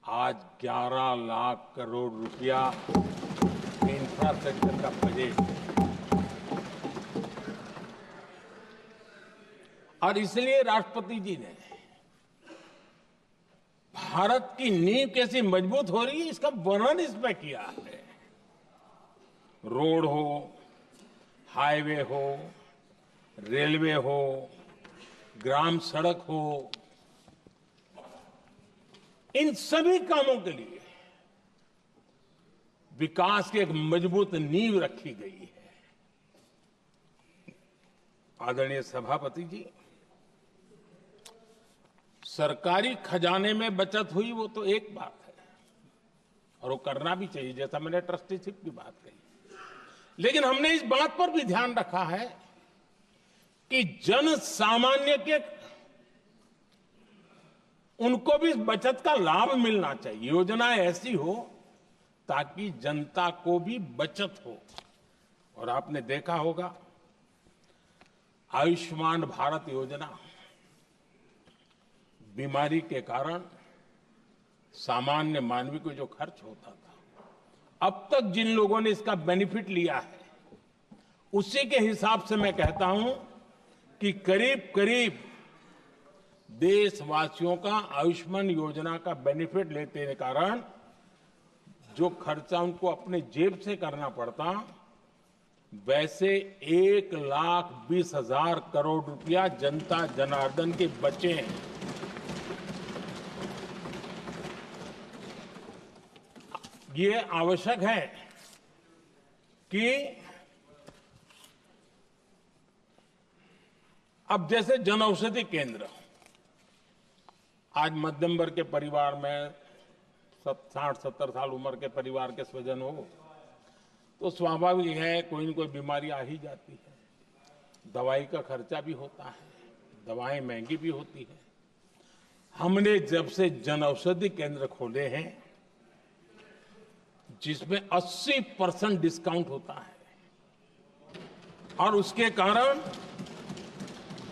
आज 11 लाख करोड़ रुपया इंफ्रास्ट्रक्चर का बजट, और इसलिए राष्ट्रपति जी ने भारत की नींव कैसी मजबूत हो रही है इसका वर्णन इसमें किया है। रोड हो, हाईवे हो, रेलवे हो, ग्राम सड़क हो, इन सभी कामों के लिए विकास की एक मजबूत नींव रखी गई है। आदरणीय सभापति जी, सरकारी खजाने में बचत हुई वो तो एक बात है और वो करना भी चाहिए, जैसा मैंने ट्रस्टीशिप की बात कही, लेकिन हमने इस बात पर भी ध्यान रखा है कि जन सामान्य के उनको भी बचत का लाभ मिलना चाहिए। योजनाएं ऐसी हो ताकि जनता को भी बचत हो। और आपने देखा होगा आयुष्मान भारत योजना, बीमारी के कारण सामान्य मानवी को जो खर्च होता था, अब तक जिन लोगों ने इसका बेनिफिट लिया है उसी के हिसाब से मैं कहता हूं कि करीब करीब देशवासियों का आयुष्मान योजना का बेनिफिट लेने के कारण जो खर्चा उनको अपने जेब से करना पड़ता, वैसे 1,20,000 करोड़ रुपया जनता जनार्दन के बचे हैं। ये आवश्यक है कि अब जैसे जन औषधि केंद्र, आज मध्यम वर्ग के परिवार में 60-70 साल उम्र के परिवार के स्वजन हो तो स्वाभाविक है कोई न कोई बीमारी आ ही जाती है। दवाई का खर्चा भी होता है, दवाएं महंगी भी होती है। हमने जब से जन औषधि केंद्र खोले हैं जिसमें 80% डिस्काउंट होता है, और उसके कारण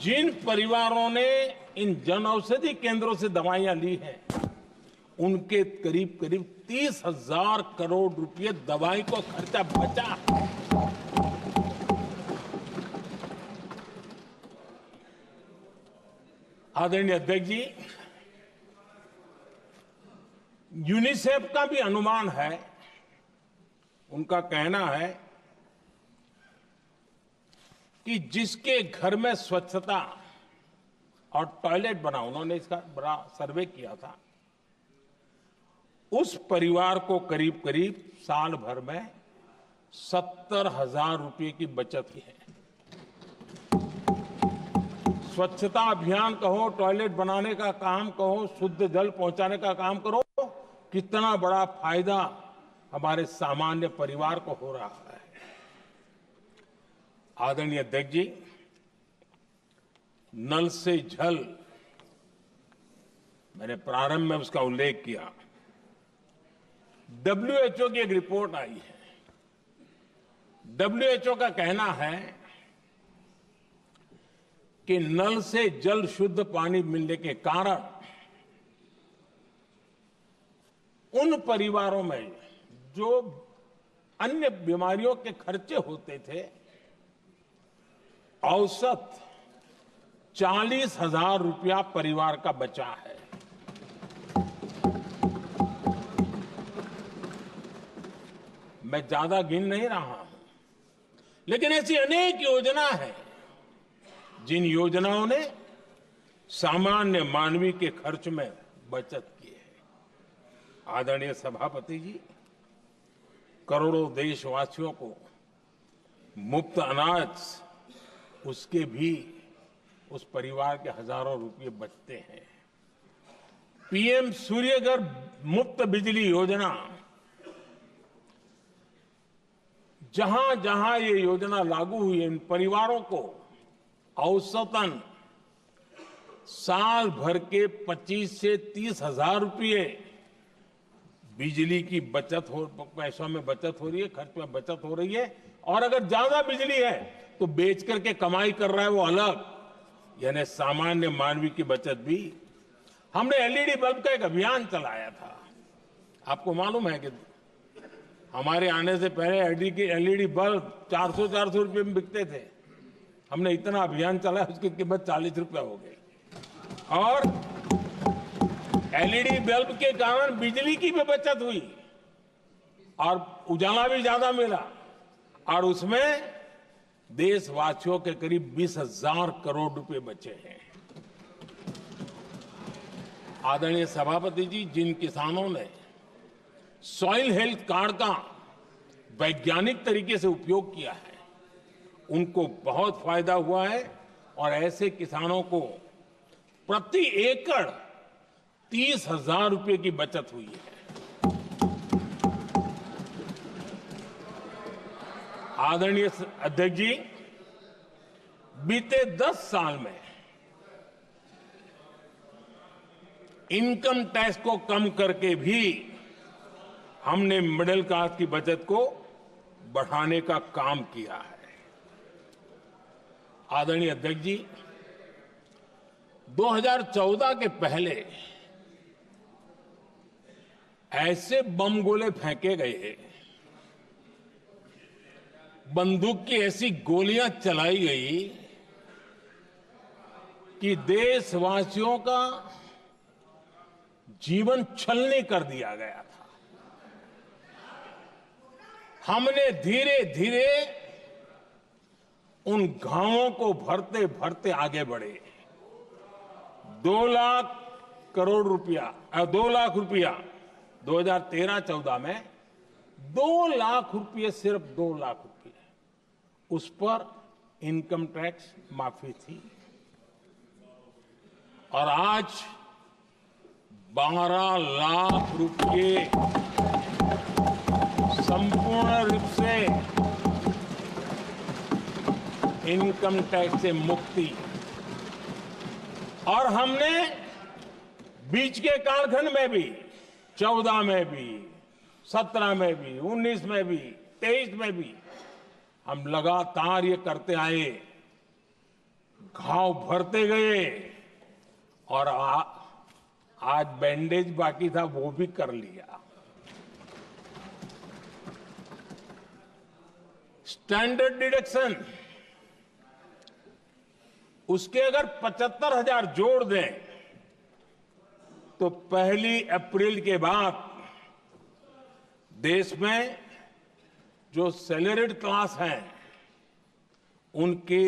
जिन परिवारों ने इन जन औषधि केंद्रों से दवाइयां ली हैं उनके करीब करीब 30,000 करोड़ रुपए दवाई को खर्चा बचा। आदरणीय अध्यक्ष जी, यूनिसेफ का भी अनुमान है, उनका कहना है कि जिसके घर में स्वच्छता और टॉयलेट बना, उन्होंने इसका बड़ा सर्वे किया था, उस परिवार को करीब करीब साल भर में 70,000 रुपए की बचत है। स्वच्छता अभियान कहो, टॉयलेट बनाने का काम कहो, शुद्ध जल पहुंचाने का काम करो, कितना बड़ा फायदा हमारे सामान्य परिवार को हो रहा है। आदरणीय अध्यक्ष जी, नल से जल, मैंने प्रारंभ में उसका उल्लेख किया। WHO की एक रिपोर्ट आई है। WHO का कहना है कि नल से जल शुद्ध पानी मिलने के कारण उन परिवारों में जो अन्य बीमारियों के खर्चे होते थे, औसत 40,000 रुपया परिवार का बचा है। मैं ज्यादा गिन नहीं रहा हूं, लेकिन ऐसी अनेक योजना है जिन योजनाओं ने सामान्य मानवी के खर्च में बचत की है। आदरणीय सभापति जी, करोड़ों देशवासियों को मुफ्त अनाज, उसके भी उस परिवार के हजारों रुपये बचते हैं। PM सूर्यघर मुफ्त बिजली योजना, जहां जहां ये योजना लागू हुई, इन परिवारों को औसतन साल भर के 25 से 30,000 रुपये बिजली की बचत हो, पैसों में बचत हो रही है, खर्च में बचत हो रही है। और अगर ज्यादा बिजली है तो बेच करके कमाई कर रहा है वो अलग, यानी सामान्य मानवी की बचत भी। हमने LED बल्ब का एक अभियान चलाया था, आपको मालूम है कि हमारे आने से पहले एलईडी बल्ब 400 रुपए में बिकते थे। हमने इतना अभियान चलाया, उसकी कीमत 40 रुपया हो गई। और एलईडी बल्ब के कारण बिजली की भी बचत हुई और उजाला भी ज्यादा मिला, और उसमें देशवासियों के करीब 20,000 करोड़ रुपए बचे हैं। आदरणीय सभापति जी, जिन किसानों ने सॉइल हेल्थ कार्ड का वैज्ञानिक तरीके से उपयोग किया है, उनको बहुत फायदा हुआ है, और ऐसे किसानों को प्रति एकड़ 30,000 रुपए की बचत हुई है। आदरणीय अध्यक्ष जी, बीते 10 साल में इनकम टैक्स को कम करके भी हमने मिडिल क्लास की बचत को बढ़ाने का काम किया है। आदरणीय अध्यक्ष जी, 2014 के पहले ऐसे बम गोले फेंके गए, बंदूक की ऐसी गोलियां चलाई गई कि देशवासियों का जीवन छलनी कर दिया गया था। हमने धीरे धीरे उन घावों को भरते भरते आगे बढ़े। 2 लाख करोड़ रुपया 2 लाख रुपया 2013-14 में 2 लाख रुपये, सिर्फ 2 लाख रुपये, उस पर इनकम टैक्स माफी थी। और आज 12 लाख रुपये संपूर्ण रूप से इनकम टैक्स से मुक्ति। और हमने बीच के कालखंड में भी 14 में भी, 17 में भी, 19 में भी, 23 में भी हम लगातार ये करते आए, घाव भरते गए, और आज बैंडेज बाकी था वो भी कर लिया। स्टैंडर्ड डिडक्शन, उसके अगर 75,000 जोड़ दें तो 1 अप्रैल के बाद देश में जो सैलरीड क्लास हैं उनके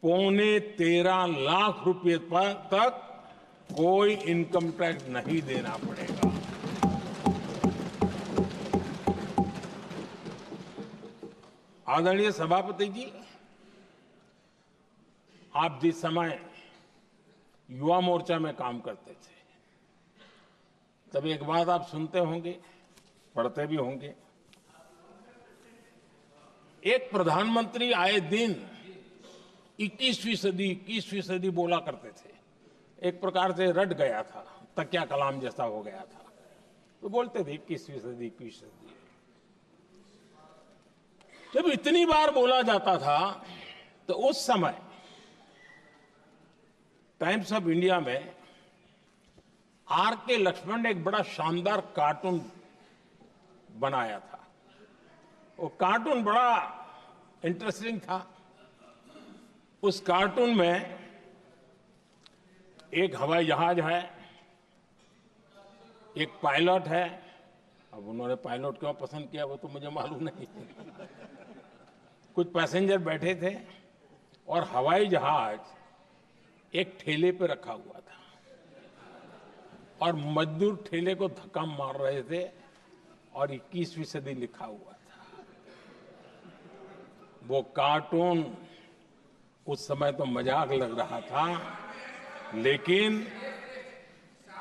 13.25 लाख रुपए पर तक कोई इनकम टैक्स नहीं देना पड़ेगा। आदरणीय सभापति जी, आप जिस समय युवा मोर्चा में काम करते थे, तब एक बात आप सुनते होंगे, पढ़ते भी होंगे। एक प्रधानमंत्री आए दिन 21वीं सदी बोला करते थे। एक प्रकार से रट गया था, तकिया कलाम जैसा हो गया था, तो बोलते थे 21वीं सदी। जब इतनी बार बोला जाता था तो उस समय टाइम्स ऑफ इंडिया में आर.के. लक्ष्मण ने एक बड़ा शानदार कार्टून बनाया था। वो कार्टून बड़ा इंटरेस्टिंग था। उस कार्टून में एक हवाई जहाज है, एक पायलट है। अब उन्होंने पायलट क्यों पसंद किया वो तो मुझे मालूम नहीं। कुछ पैसेंजर बैठे थे और हवाई जहाज एक ठेले पे रखा हुआ था और मजदूर ठेले को धक्का मार रहे थे और 21वीं सदी लिखा हुआ था। वो कार्टून उस समय तो मजाक लग रहा था, लेकिन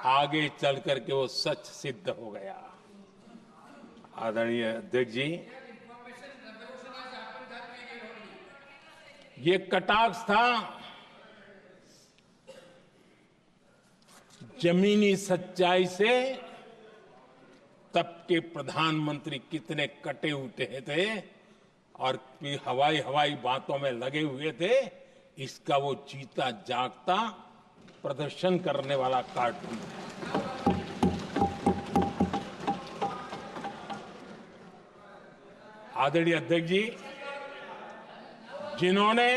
आगे चल करके वो सच सिद्ध हो गया। आदरणीय अध्यक्ष जी, ये कटाक्ष था जमीनी सच्चाई से। तब के प्रधानमंत्री कितने कटे उठे थे और हवाई बातों में लगे हुए थे, इसका वो जीता जागता प्रदर्शन करने वाला कार्टून है। आदरणीय अध्यक्ष जी, जिन्होंने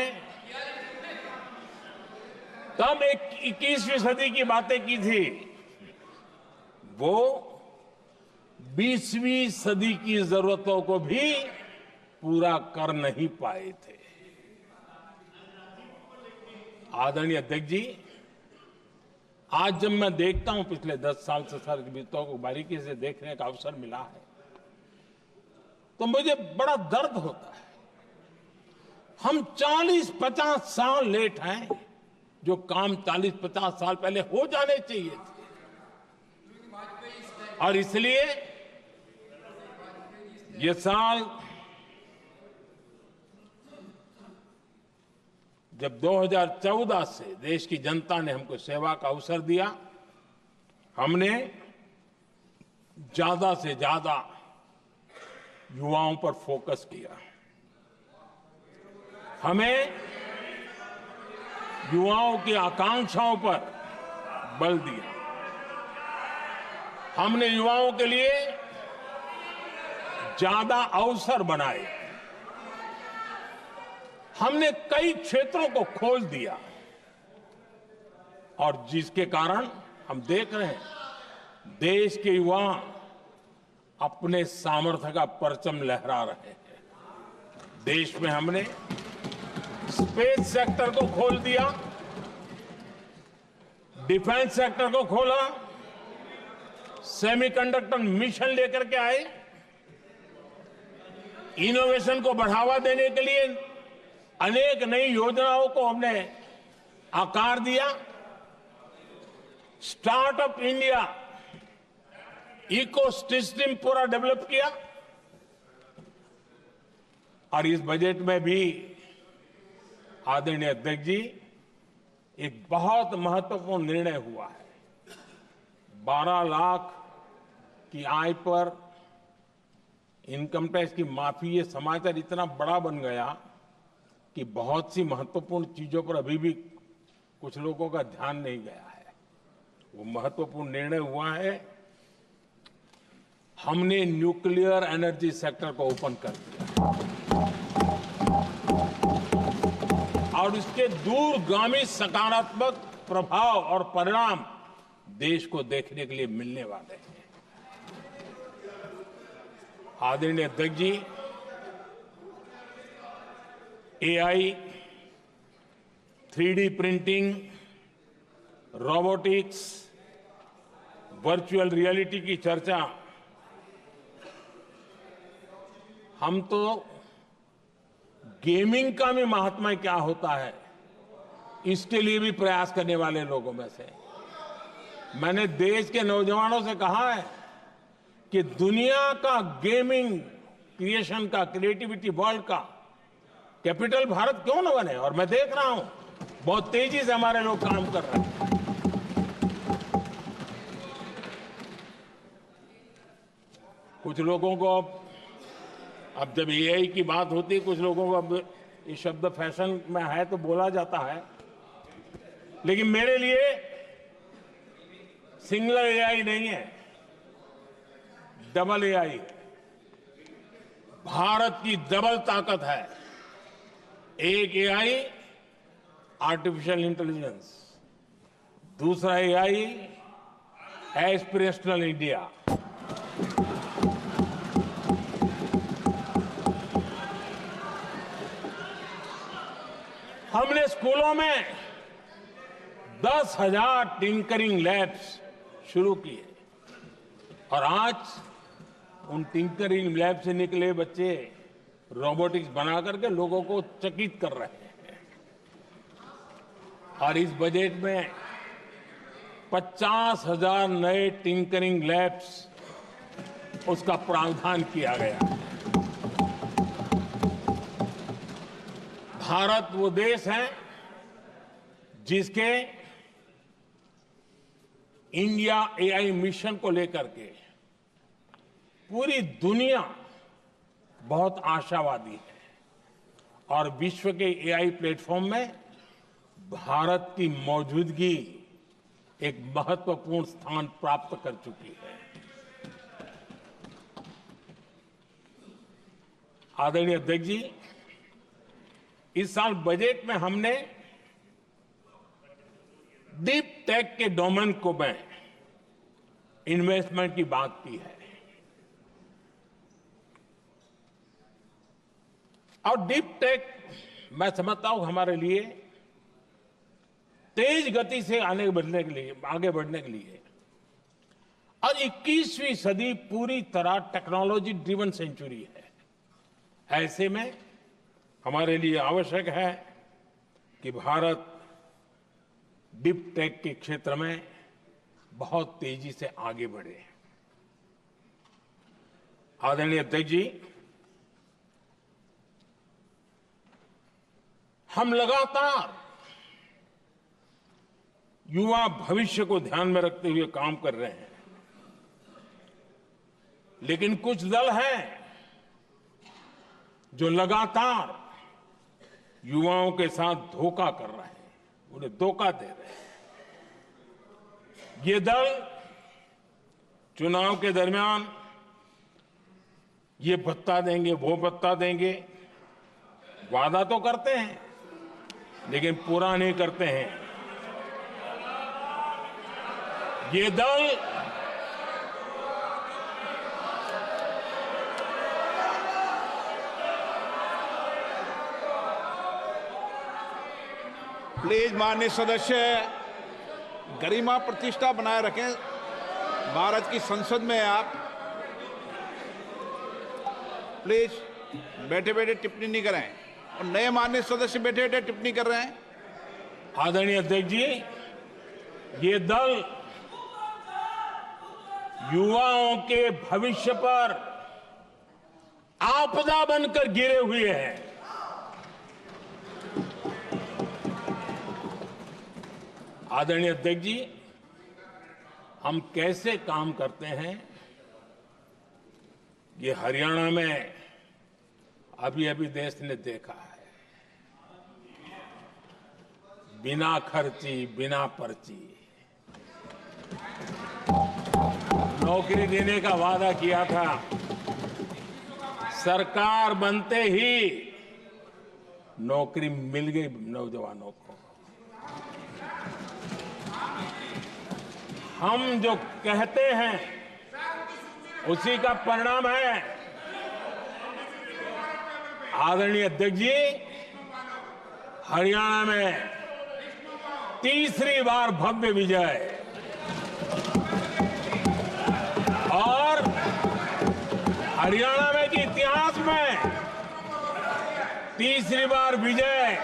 तब 21वीं सदी की बातें की थी, वो 20वीं सदी की जरूरतों को भी पूरा कर नहीं पाए थे। आदरणीय अध्यक्ष जी, आज जब मैं देखता हूं, पिछले 10 साल से सर बीतों को बारीकी से देखने का अवसर मिला है, तो मुझे बड़ा दर्द होता है। हम 40-50 साल लेट हैं, जो काम 40-50 साल पहले हो जाने चाहिए थे। और इसलिए ये साल जब 2014 से देश की जनता ने हमको सेवा का अवसर दिया, हमने ज्यादा से ज्यादा युवाओं पर फोकस किया। हमें युवाओं की आकांक्षाओं पर बल दिया। हमने युवाओं के लिए ज्यादा अवसर बनाए। हमने कई क्षेत्रों को खोल दिया और जिसके कारण हम देख रहे हैं, देश के युवा अपने सामर्थ्य का परचम लहरा रहे हैं। देश में हमने स्पेस सेक्टर को खोल दिया, डिफेंस सेक्टर को खोला, सेमीकंडक्टर मिशन लेकर के आए, इनोवेशन को बढ़ावा देने के लिए अनेक नई योजनाओं को हमने आकार दिया। स्टार्टअप इंडिया इकोसिस्टम पूरा डेवलप किया। और इस बजट में भी आदरणीय अध्यक्ष जी, एक बहुत महत्वपूर्ण निर्णय हुआ है। 12 लाख की आय पर इनकम टैक्स की माफी, ये समाचार इतना बड़ा बन गया कि बहुत सी महत्वपूर्ण चीजों पर अभी भी कुछ लोगों का ध्यान नहीं गया है। वो महत्वपूर्ण निर्णय हुआ है। हमने न्यूक्लियर एनर्जी सेक्टर को ओपन कर दिया और इसके दूरगामी सकारात्मक प्रभाव और परिणाम देश को देखने के लिए मिलने वाले हैं। आदरणीय अध्यक्ष जी, AI, 3D printing, robotics, virtual reality की चर्चा हम तो गेमिंग का भी महात्मा क्या होता है, इसके लिए भी प्रयास करने वाले लोगों में से। मैंने देश के नौजवानों से कहा है कि दुनिया का गेमिंग क्रिएशन का, क्रिएटिविटी वर्ल्ड का कैपिटल भारत क्यों न बने। और मैं देख रहा हूं बहुत तेजी से हमारे लोग काम कर रहे हैं। कुछ लोगों को अब जब एआई की बात होती है, कुछ लोगों को अब ये शब्द फैशन में है तो बोला जाता है, लेकिन मेरे लिए सिंगल एआई नहीं है, डबल एआई है। भारत की डबल ताकत है। एक एआई आर्टिफिशियल इंटेलिजेंस, दूसरा एआई एस्पिरेशनल इंडिया। हमने स्कूलों में 10,000 टिंकरिंग लैब्स शुरू किए और आज उन टिंकरिंग लैब से निकले बच्चे रोबोटिक्स बना करके लोगों को चकित कर रहे हैं। और इस बजट में 50,000 नए टिंकरिंग लैब्स, उसका प्रावधान किया गया है। भारत वो देश है जिसके इंडिया एआई मिशन को लेकर के पूरी दुनिया बहुत आशावादी है और विश्व के एआई प्लेटफॉर्म में भारत की मौजूदगी एक महत्वपूर्ण स्थान प्राप्त कर चुकी है। आदरणीय अध्यक्ष जी, इस साल बजट में हमने डीप टेक के डोमेन को में इन्वेस्टमेंट की बात की है और डीप टेक मैं समझता हूं हमारे लिए तेज गति से आगे बढ़ने के लिए और 21वीं सदी पूरी तरह टेक्नोलॉजी ड्रिवन सेंचुरी है। ऐसे में हमारे लिए आवश्यक है कि भारत डीप टेक के क्षेत्र में बहुत तेजी से आगे बढ़े। आदरणीय अध्यक्ष जी, हम लगातार युवा भविष्य को ध्यान में रखते हुए काम कर रहे हैं, लेकिन कुछ दल हैं जो लगातार युवाओं के साथ धोखा कर रहे हैं, उन्हें धोखा दे रहे हैं। ये दल चुनाव के दरमियान ये भत्ता देंगे, वो भत्ता देंगे, वादा तो करते हैं लेकिन पूरा नहीं करते हैं। ये दल प्लीज माननीय सदस्य गरिमा प्रतिष्ठा बनाए रखें। भारत की संसद में आप प्लीज बैठे बैठे टिप्पणी नहीं करें और नए माननीय सदस्य बैठे बैठे टिप्पणी कर रहे हैं। आदरणीय अध्यक्ष जी, ये दल युवाओं के भविष्य पर आपदा बनकर गिरे हुए हैं। आदरणीय अध्यक्ष जी, हम कैसे काम करते हैं ये हरियाणा में अभी अभी देश ने देखा है। बिना खर्ची, बिना पर्ची नौकरी देने का वादा किया था, सरकार बनते ही नौकरी मिल गई नौजवानों को। हम जो कहते हैं उसी का परिणाम है। आदरणीय अध्यक्ष जी, हरियाणा में तीसरी बार भव्य विजय और हरियाणा में के इतिहास में तीसरी बार विजय,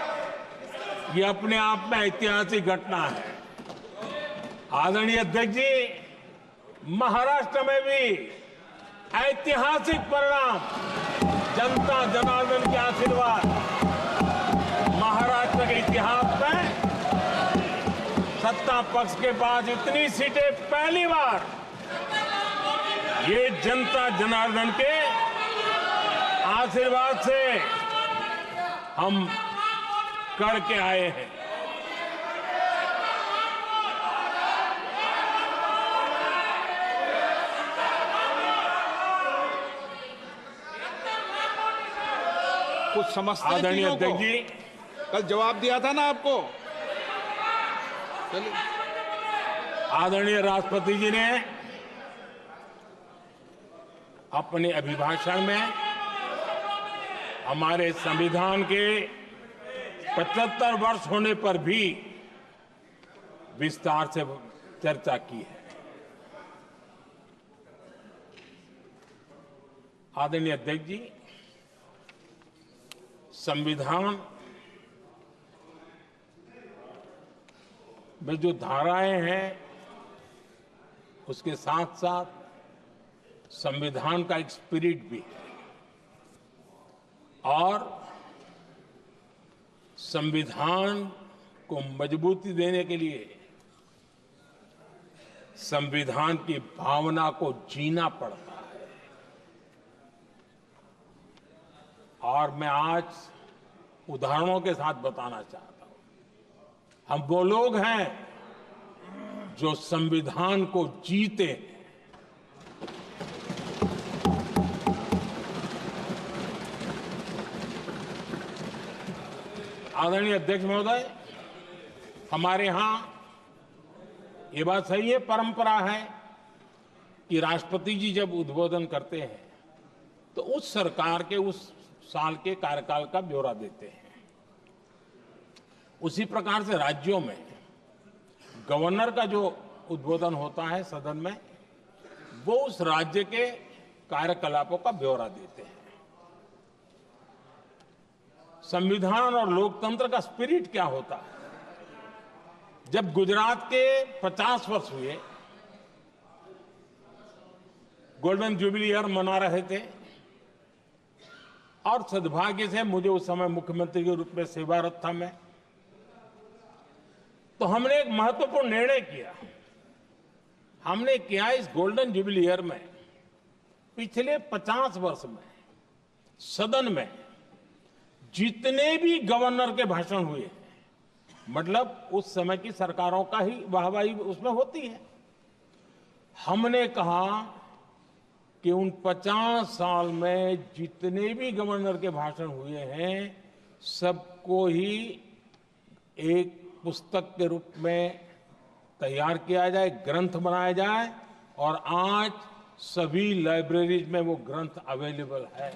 ये अपने आप में ऐतिहासिक घटना है। आदरणीय अध्यक्ष जी, महाराष्ट्र में भी ऐतिहासिक परिणाम, जनता जनार्दन के आशीर्वाद। महाराष्ट्र के इतिहास में सत्ता पक्ष के पास इतनी सीटें पहली बार, ये जनता जनार्दन के आशीर्वाद से हम करके आए हैं। कुछ समझते हैं आदरणीय चीजों को। अध्यक्ष जी, कल जवाब दिया था ना आपको। चलिए। आदरणीय राष्ट्रपति जी ने अपने अभिभाषण में हमारे संविधान के 75 वर्ष होने पर भी विस्तार से चर्चा की है। आदरणीय अध्यक्ष जी, संविधान में जो धाराएं हैं उसके साथ साथ संविधान का एक स्पिरिट भी है और संविधान को मजबूती देने के लिए संविधान की भावना को जीना पड़ता है। और मैं आज उदाहरणों के साथ बताना चाहता हूं। हम वो लोग हैं जो संविधान को जीते हैं। आदरणीय अध्यक्ष महोदय, हमारे यहां ये बात सही है, परंपरा है कि राष्ट्रपति जी जब उद्बोधन करते हैं तो उस सरकार के उस साल के कार्यकाल का ब्यौरा देते हैं। उसी प्रकार से राज्यों में गवर्नर का जो उद्बोधन होता है सदन में, वो उस राज्य के कार्यकलापों का ब्यौरा देते हैं। संविधान और लोकतंत्र का स्पिरिट क्या होता है? जब गुजरात के 50 वर्ष हुए, गोल्डन जुबली ईयर मना रहे थे, और सद्भाग्य से मुझे उस समय मुख्यमंत्री के रूप में सेवारत था मैं, तो हमने एक महत्वपूर्ण निर्णय किया। हमने किया इस गोल्डन जुबली ईयर में पिछले 50 वर्ष में सदन में जितने भी गवर्नर के भाषण हुए, मतलब उस समय की सरकारों का ही वाहवाही उसमें होती है, हमने कहा कि उन 50 साल में जितने भी गवर्नर के भाषण हुए हैं सबको ही एक पुस्तक के रूप में तैयार किया जाए, ग्रंथ बनाया जाए, और आज सभी लाइब्रेरीज में वो ग्रंथ अवेलेबल है।